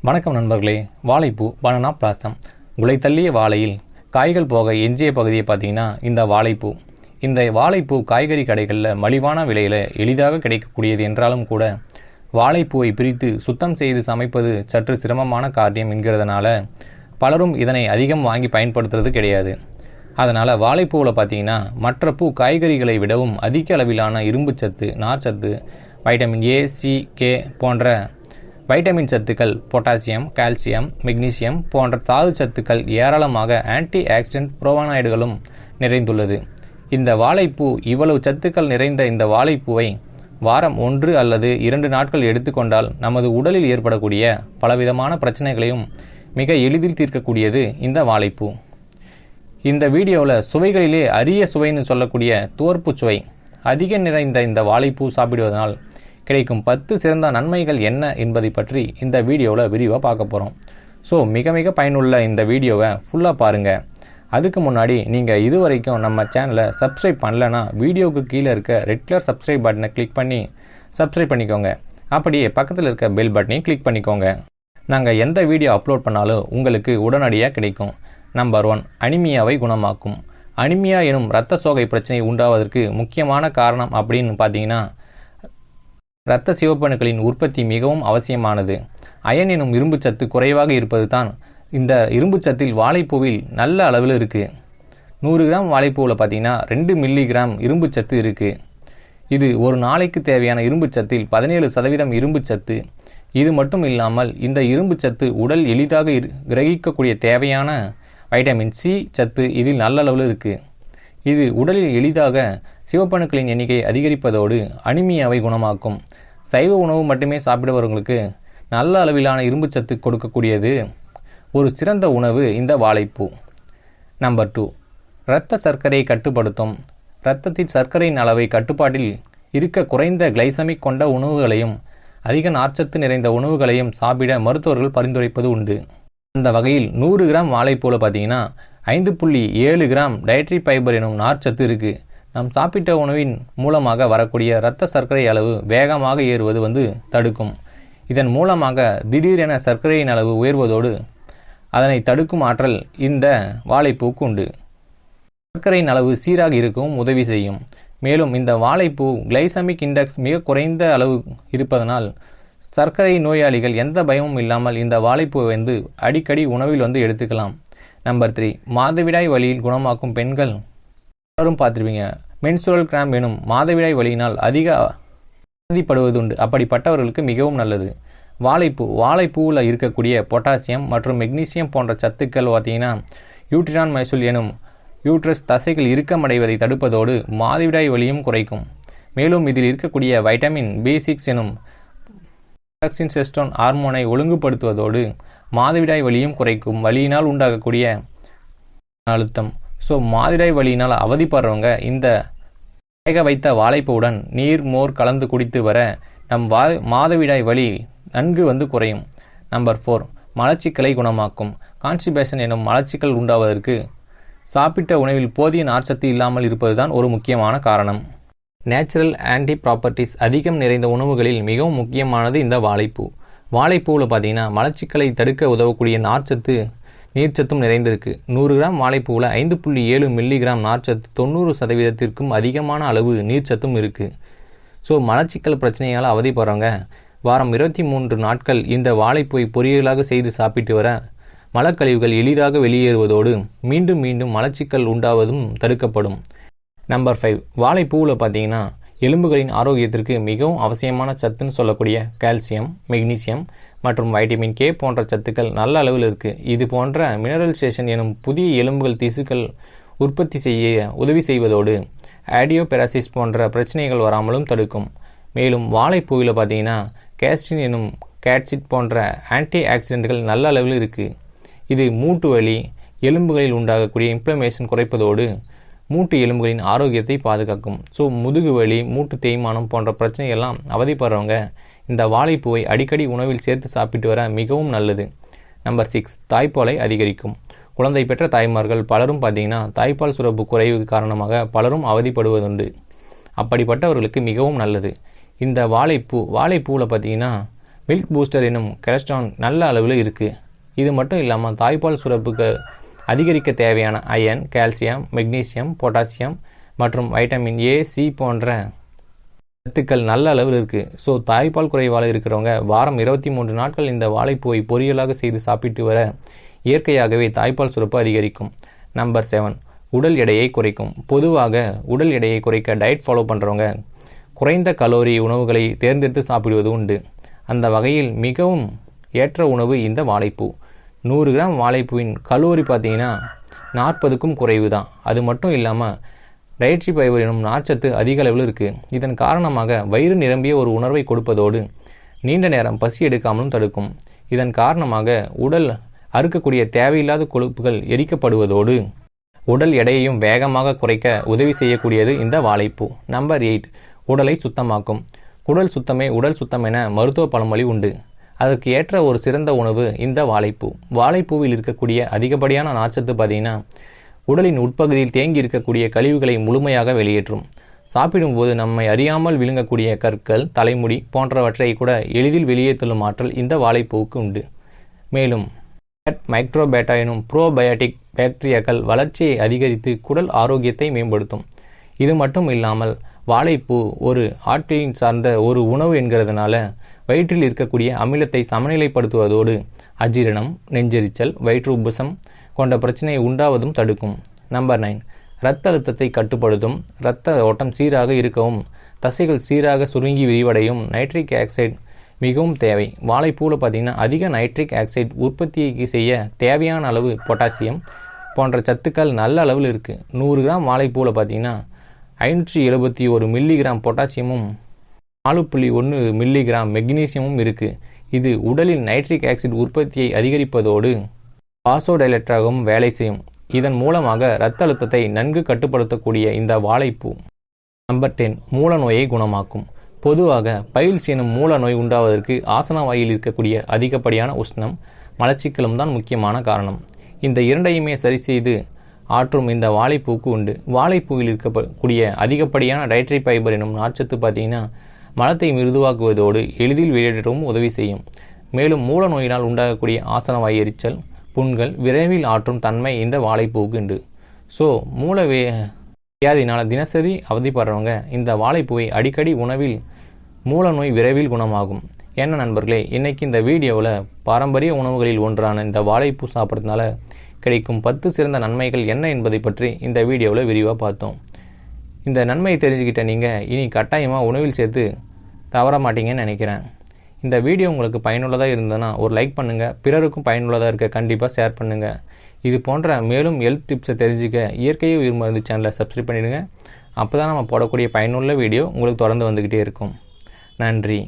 வணக்கம் நண்பர்களே. வாழைப்பூ பனானா பிளாசம். குலை தள்ளிய வாழையில் காய்கள் போக எஞ்சிய பகுதியை பார்த்தீங்கன்னா இந்த வாழைப்பூ. இந்த வாழைப்பூ காய்கறி கடைகளில் மலிவான விலையில் எளிதாக கிடைக்கக்கூடியது என்றாலும் கூட வாழைப்பூவை பிரித்து சுத்தம் செய்து சமைப்பது சற்று சிரமமான காரியம் என்கிறதுனால பலரும் இதனை அதிகம் வாங்கி பயன்படுத்துறது கிடையாது. அதனால் வாழைப்பூவில் பார்த்தீங்கன்னா மற்ற பூ காய்கறிகளை விடவும் அதிக அளவிலான இரும்புச்சத்து, நார்ச்சத்து, வைட்டமின் ஏ, சி, கே போன்ற வைட்டமின் சத்துக்கள், பொட்டாசியம், கால்சியம், மெக்னீசியம் போன்ற தாது சத்துக்கள் ஏராளமாக ஆன்டி ஆக்சிடென்ட் புரோவனாய்டுகளும் நிறைந்துள்ளது. இந்த வாழைப்பூ இவ்வளவு சத்துக்கள் நிறைந்த இந்த வாழைப்பூவை வாரம் 1 அல்லது 2 நாட்கள் எடுத்துக்கொண்டால் நமது உடலில் ஏற்படக்கூடிய பலவிதமான பிரச்சனைகளையும் மிக எளிதில் தீர்க்கக்கூடியது இந்த வாழைப்பூ. இந்த வீடியோவில் சுவைகளிலே அரிய சுவைன்னு சொல்லக்கூடிய துவர்ப்பு சுவை அதிகம் நிறைந்த இந்த வாழைப்பூ சாப்பிடுவதனால் கிடைக்கும் 10 சிறந்த நன்மைகள் என்ன என்பதை பற்றி இந்த வீடியோவில் விரிவாக பார்க்க போகிறோம். ஸோ மிக மிக பயனுள்ள இந்த வீடியோவை ஃபுல்லாக பாருங்கள். அதுக்கு முன்னாடி நீங்கள் இதுவரைக்கும் நம்ம சேனலை சப்ஸ்கிரைப் பண்ணலைன்னா வீடியோவுக்கு கீழே இருக்க ரெட் கலர் சப்ஸ்கிரைப் பட்டனை கிளிக் பண்ணி சப்ஸ்கிரைப் பண்ணிக்கோங்க. அப்படியே பக்கத்தில் இருக்க பெல் பட்டனையும் கிளிக் பண்ணிக்கோங்க. நாங்கள் எந்த வீடியோ அப்லோட் பண்ணாலும் உங்களுக்கு உடனடியாக கிடைக்கும். நம்பர் 1, அனிமியாவை குணமாக்கும். அனிமியா எனும் இரத்த சோகை பிரச்சனை உண்டாவதற்கு முக்கியமான காரணம் அப்படின்னு பார்த்தீங்கன்னா இரத்த சிவப்பணுக்களின் உற்பத்தி மிகவும் அவசியமானது. அயன் எனும் இரும்புச்சத்து குறைவாக இருப்பது தான். இந்த இரும்புச்சத்தில் வாழைப்பூவில் நல்ல அளவில் இருக்குது. 100 கிராம் வாழைப்பூவில் பார்த்தீங்கன்னா 2 மில்லிகிராம் இரும்புச்சத்து இருக்குது. இது ஒரு நாளைக்கு தேவையான இரும்புச்சத்தில் 17% இரும்புச்சத்து. இது மட்டும் இல்லாமல் இந்த இரும்புச்சத்து உடல் எளிதாக கிரகிக்கக்கூடிய தேவையான வைட்டமின் சி சத்து இதில் நல்ல அளவில் இருக்குது. இது உடலில் எளிதாக சிவப்பணுக்களின் எண்ணிக்கை அதிகரிப்பதோடு அனிமியாவை குணமாக்கும். சைவ உணவு மட்டுமே சாப்பிடுபவர்களுக்கு நல்ல அளவிலான இரும்புச்சத்து கொடுக்கக்கூடியது ஒரு சிறந்த உணவு இந்த வாழைப்பூ. நம்பர் 2, இரத்த சர்க்கரையை கட்டுப்படுத்தும். இரத்தத்தில் சர்க்கரையின் அளவை கட்டுப்பாட்டில் இருக்க குறைந்த கிளைசமிக் கொண்ட உணவுகளையும் அதிக நார்ச்சத்து நிறைந்த உணவுகளையும் சாப்பிட மருத்துவர்கள் பரிந்துரைப்பது உண்டு. அந்த வகையில் 100 கிராம் வாழைப்பூவில் பார்த்தீங்கன்னா 5.7 கிராம் டயட்ரி ஃபைபர் எனும் நார்ச்சத்து இருக்குது. நாம் சாப்பிட்ட உணவின் மூலமாக வரக்கூடிய இரத்த சர்க்கரை அளவு வேகமாக ஏறுவது தடுக்கும். இதன் மூலமாக திடீரென சர்க்கரையின் அளவு உயர்வதோடு அதனை தடுக்கும் ஆற்றல் இந்த வாழைப்பூக்கு உண்டு. சர்க்கரையின் அளவு சீராக இருக்கவும் உதவி செய்யும். மேலும் இந்த வாழைப்பூ கிளைசமிக் இண்டெக்ஸ் மிக குறைந்த அளவு இருப்பதனால் சர்க்கரை நோயாளிகள் எந்த பயமும் இல்லாமல் இந்த வாழைப்பூவை அடிக்கடி உணவில் எடுத்துக்கலாம். நம்பர் 3, மாதவிடாய் வலியில் குணமாக்கும். பெண்கள் எல்லாரும் பார்த்துருப்பீங்க, மென்சுரல் கிராம்ப் எனும் மாதவிடாய் வலியினால் அதிக அவதிப்படுவதுண்டு. அப்படிப்பட்டவர்களுக்கு மிகவும் நல்லது. வாழைப்பூவில் இருக்கக்கூடிய பொட்டாசியம் மற்றும் மெக்னீசியம் போன்ற சத்துக்கள் பார்த்தீங்கன்னா யூட்ரினான் மைசூல் எனும் யூட்ரஸ் தசைகள் இறுக்கமடைவதை தடுப்பதோடு மாதவிடாய் வலியும் குறைக்கும். மேலும் இதில் இருக்கக்கூடிய வைட்டமின் B6 எனும் ப்ரோஜெஸ்டரோன் ஹார்மோனை ஒழுங்குபடுத்துவதோடு மாதவிடாய் வலியும் குறைக்கும். வலியினால் உண்டாகக்கூடிய அழுத்தம். ஸோ மாதவிடாய் வலியினால் அவதிப்படுறவங்க இந்த வேக வைத்த வாழைப்பூவுடன் நீர், மோர் கலந்து குடித்து வர நம் மாதவிடாய் வலி நன்கு குறையும். நம்பர் 4, மலச்சிக்கலை குணமாக்கும். கான்ஸ்டிபேஷன் எனும் மலச்சிக்கல் உண்டாவதற்கு சாப்பிட்ட உணவில் போதிய நார்ச்சத்து இல்லாமல் இருப்பதுதான் ஒரு முக்கியமான காரணம். நேச்சுரல் ஆன்டி ப்ராப்பர்ட்டிஸ் அதிகம் நிறைந்த உணவுகளில் மிகவும் முக்கியமானது இந்த வாழைப்பூ. வாழைப்பூவில் பார்த்தீங்கன்னா மலச்சிக்கலை தடுக்க உதவக்கூடிய நார்ச்சத்து, நீர்ச்சத்தும் நிறைந்திருக்கு. 100 கிராம் வாழைப்பூவில் 5.7 மில்லிகிராம் நார்ச்சத்து, 90% அதிகமான அளவு நீர்ச்சத்தும் இருக்குது. ஸோ மலச்சிக்கல் பிரச்சனையால் அவதிப்படுறவங்க வாரம் 23 நாட்கள் இந்த வாழைப்பூவை பொரியலாக செய்து சாப்பிட்டு வர மலக்கழிவுகள் எளிதாக வெளியேறுவதோடு மீண்டும் மீண்டும் மலச்சிக்கல் உண்டாவதும் தடுக்கப்படும். நம்பர் 5, வாழைப்பூவில் பார்த்தீங்கன்னா எலும்புகளின் ஆரோக்கியத்திற்கு மிகவும் அவசியமான சத்துன்னு சொல்லக்கூடிய கால்சியம், மெக்னீசியம் மற்றும் வைட்டமின் கே போன்ற சத்துக்கள் நல்ல அளவில் இருக்குது. இது போன்ற மினரலைசேஷன் எனும் புதிய எலும்புகள் திசுக்கள் உற்பத்தி செய்ய உதவி செய்வதோடு ஆடியோபெராசிஸ் போன்ற பிரச்சனைகள் வராமலும் தடுக்கும். மேலும் வாழைப்பூவில் பார்த்தீங்கன்னா கேஸ்டின் எனும் கேட்சிட் போன்ற ஆன்டி ஆக்சிடென்ட்கள் நல்ல அளவில் இருக்குது. இது மூட்டு வலி, எலும்புகளில் உண்டாகக்கூடிய இன்ஃப்ளமேஷன் குறைப்பதோடு மூட்டு எலும்புகளின் ஆரோக்கியத்தை பாதுகாக்கும். ஸோ முதுகு வலி, மூட்டு தேய்மானம் போன்ற பிரச்சனைகள்லாம் அவதிப்படுறவங்க இந்த வாழைப்பூவை அடிக்கடி உணவில் சேர்த்து சாப்பிட்டு வர மிகவும் நல்லது. நம்பர் 6, தாய்ப்பாலை அதிகரிக்கும். குழந்தை பெற்ற தாய்மார்கள் பலரும் பார்த்தீங்கன்னா தாய்ப்பால் சுரப்பு குறைவு காரணமாக பலரும் அவதிப்படுவதுண்டு. அப்படிப்பட்டவர்களுக்கு மிகவும் நல்லது. இந்த வாழைப்பூவில் பார்த்தீங்கன்னா மில்க் பூஸ்டர் எனும் கொலஸ்ட்ரால் நல்ல அளவில் இருக்குது. இது மட்டும் இல்லாமல் தாய்ப்பால் சுரப்புக்கு அதிகரிக்க தேவையான அயன், கால்சியம், மெக்னீசியம், பொட்டாசியம் மற்றும் வைட்டமின் ஏ, சி போன்ற சத்துக்கள் நல்ல அளவில் இருக்குது. ஸோ தாய்ப்பால் குறைவால் இருக்கிறவங்க வாரம் 23 நாட்கள் இந்த வாழைப்பூவை பொரியலாக செய்து சாப்பிட்டு வர இயற்கையாகவே தாய்ப்பால் சுரப்பு அதிகரிக்கும். நம்பர் 7, உடல் எடையை குறைக்கும். பொதுவாக உடல் எடையை குறைக்க டயட் ஃபாலோ பண்ணுறவங்க குறைந்த கலோரி உணவுகளை தேர்ந்தெடுத்து சாப்பிடுவது உண்டு. அந்த வகையில் மிகவும் ஏற்ற உணவு இந்த வாழைப்பூ. 100 கிராம் வாழைப்பூவின் கலோரி பார்த்தீங்கன்னா 40க்கும் குறைவு தான். அது மட்டும் இல்லாமல் டயட்ரி ஃபைபர் எனும் நார்ச்சத்து அதிக அளவில் இருக்குது. இதன் காரணமாக வயிறு நிரம்பிய ஒரு உணர்வை கொடுப்பதோடு நீண்ட நேரம் பசி எடுக்காமலும் தடுக்கும். இதன் காரணமாக உடல் அறுக்கக்கூடிய தேவையில்லாத கொழுப்புகள் எரிக்கப்படுவதோடு உடல் எடையையும் வேகமாக குறைக்க உதவி செய்யக்கூடியது இந்த வாழைப்பூ. நம்பர் 8, உடலை சுத்தமாக்கும். குடல் சுத்தமே உடல் சுத்தம் என மருத்துவ பழமொழி உண்டு. அதற்கு ஏற்ற ஒரு சிறந்த உணவு இந்த வாழைப்பூ. வாழைப்பூவில் இருக்கக்கூடிய அதிகப்படியான நார்ச்சத்து பார்த்தீங்கன்னா உடலின் உட்பகுதியில் தேங்கி இருக்கக்கூடிய கழிவுகளை முழுமையாக வெளியேற்றும். சாப்பிடும்போது நம்மை அறியாமல் விழுங்கக்கூடிய கற்கள், தலைமுடி போன்றவற்றை கூட எளிதில் வெளியேற்றும் ஆற்றல் இந்த வாழைப்பூவுக்கு உண்டு. மேலும் மைக்ரோபேட்டா எனும் ப்ரோபயோட்டிக் பாக்டீரியாக்கள் வளர்ச்சியை அதிகரித்து குடல் ஆரோக்கியத்தை மேம்படுத்தும். இது மட்டும் இல்லாமல் வாழைப்பூ ஒரு ஆற்றலின் சார்ந்த ஒரு உணவு என்கிறதுனால வயிற்றில் இருக்கக்கூடிய அமிலத்தை சமநிலைப்படுத்துவதோடு அஜீரணம், நெஞ்செரிச்சல், வயிற்று உப்புசம் கொண்ட பிரச்சனையை உண்டாவதும் தடுக்கும். நம்பர் 9, இரத்த அழுத்தத்தை கட்டுப்படுத்தும். இரத்த ஓட்டம் சீராக இருக்கவும் தசைகள் சீராக சுருங்கி விரிவடையும் நைட்ரிக் ஆக்சைடு மிகவும் தேவை. வாழைப்பூவில் பார்த்திங்கன்னா அதிக நைட்ரிக் ஆக்சைடு உற்பத்தி செய்ய தேவையான அளவு பொட்டாசியம் போன்ற சத்துக்கள் நல்ல அளவில் இருக்குது. 100 கிராம் வாழைப்பூவில் பார்த்திங்கன்னா 571 மில்லிகிராம் பொட்டாசியமும் 4.1 மில்லிகிராம் மெக்னீசியமும் இருக்குது. இது உடலில் நைட்ரிக் ஆக்சைடு உற்பத்தியை அதிகரிப்பதோடு வாசோடைலேட்டராகவும் வேலை செய்யும். இதன் மூலமாக இரத்த அழுத்தத்தை நன்கு கட்டுப்படுத்தக்கூடிய இந்த வாழைப்பூ. நம்பர் 10, மூல நோயை குணமாக்கும். பொதுவாக பைல்ஸ் எனும் மூல நோய் உண்டாவதற்கு ஆசன வாயில் இருக்கக்கூடிய அதிகப்படியான உஷ்ணம், மலச்சிக்கலும் தான் முக்கியமான காரணம். இந்த இரண்டையுமே சரி செய்து ஆற்றும் இந்த வாழைப்பூக்கு உண்டு. வாழைப்பூவில் இருக்கக்கூடிய அதிகப்படியான டயட்ரி ஃபைபர் எனும் நார்ச்சத்து பார்த்தீங்கன்னா மலத்தை மிருதுவாக்குவதோடு எளிதில் வெளியேற்றவும் உதவி செய்யும். மேலும் மூல நோயினால் உண்டாகக்கூடிய ஆசன வாய் எரிச்சல், புண்கள் விரைவில் ஆற்றும் தன்மை இந்த வாழைப்பூவுக்கு உண்டு. ஸோ வியாதினால் தினசரி அவதிப்படுறவங்க இந்த வாழைப்பூவை அடிக்கடி உணவில் மூல நோய் விரைவில் குணமாகும். என்ன நண்பர்களே, இன்றைக்கி இந்த வீடியோவில் பாரம்பரிய உணவுகளில் ஒன்றான இந்த வாழைப்பூ சாப்பிட்றதுனால கிடைக்கும் 10 சிறந்த நன்மைகள் என்ன என்பதை பற்றி இந்த வீடியோவில் விரிவாக பார்த்தோம். இந்த நன்மையை தெரிஞ்சுக்கிட்ட நீங்கள் இனி கட்டாயமாக உணவில் சேர்த்து தவற மாட்டீங்கன்னு நினைக்கிறேன். இந்த வீடியோ உங்களுக்கு பயனுள்ளதாக இருந்ததுன்னா ஒரு லைக் பண்ணுங்கள். பிறருக்கும் பயனுள்ளதாக இருக்க கண்டிப்பாக ஷேர் பண்ணுங்கள். இது போன்ற மேலும் ஹெல்த் டிப்ஸை தெரிஞ்சுக்க இயற்கை உயிர் மருந்து சேனலை சப்ஸ்கிரைப் பண்ணிவிடுங்க. அப்போ தான் நம்ம போடக்கூடிய பயனுள்ள வீடியோ உங்களுக்கு தொடர்ந்து வந்துக்கிட்டே இருக்கும். நன்றி.